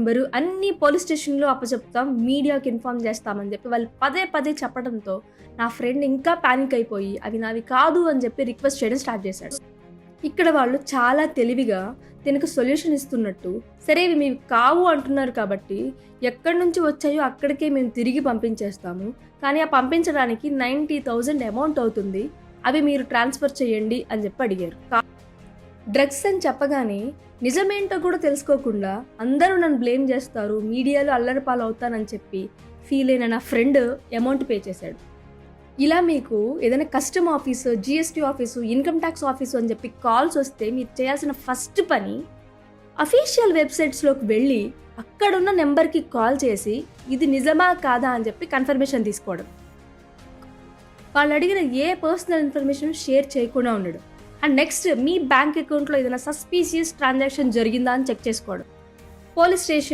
Number అన్ని police స్టేషన్‌లో అప్పచెప్తాం. మీడియాకి ఇన్ఫార్మ్ చేస్తామని చెప్పి వాళ్ళు పదే పదే చెప్పడంతో నా ఫ్రెండ్ ఇంకా పానిక్ అయిపోయి అవి నావి కాదు అని చెప్పి రిక్వెస్ట్ చేయడం స్టార్ట్ చేశాడు. ఇక్కడ వాళ్ళు చాలా తెలివిగా దీనికి సొల్యూషన్ ఇస్తున్నట్టు, సరే ఇవి మీవి కావు అంటున్నారు కాబట్టి ఎక్కడి నుంచి వచ్చాయో అక్కడికే మేము తిరిగి పంపించేస్తాము. కానీ ఆ పంపించడానికి 90,000 అమౌంట్ అవుతుంది. అవి మీరు ట్రాన్స్ఫర్ చేయండి అని చెప్పి అడిగారు. డ్రగ్స్ అని చెప్పగానే నిజమేంటో కూడా తెలుసుకోకుండా అందరూ నన్ను బ్లేమ్ చేస్తారు, మీడియాలో అల్లరిపాలు అవుతానని చెప్పి ఫీల్ అయిన నా ఫ్రెండ్ అమౌంట్ పే చేశాడు. ఇలా మీకు ఏదైనా custom office, GST office, income tax office అని చెప్పి కాల్స్ వస్తే మీరు చేయాల్సిన ఫస్ట్ పని అఫీషియల్ వెబ్సైట్స్లోకి వెళ్ళి అక్కడున్న నెంబర్కి కాల్ చేసి ఇది నిజమా కాదా అని చెప్పి కన్ఫర్మేషన్ తీసుకోవడం. వాళ్ళు అడిగిన ఏ పర్సనల్ ఇన్ఫర్మేషన్ షేర్ చేయకుండా ఉండడం. అండ్ నెక్స్ట్ మీ బ్యాంక్ అకౌంట్లో ఏదైనా సస్పీషియస్ ట్రాన్సాక్షన్ జరిగిందా అని చెక్ చేసుకోవడం. Police station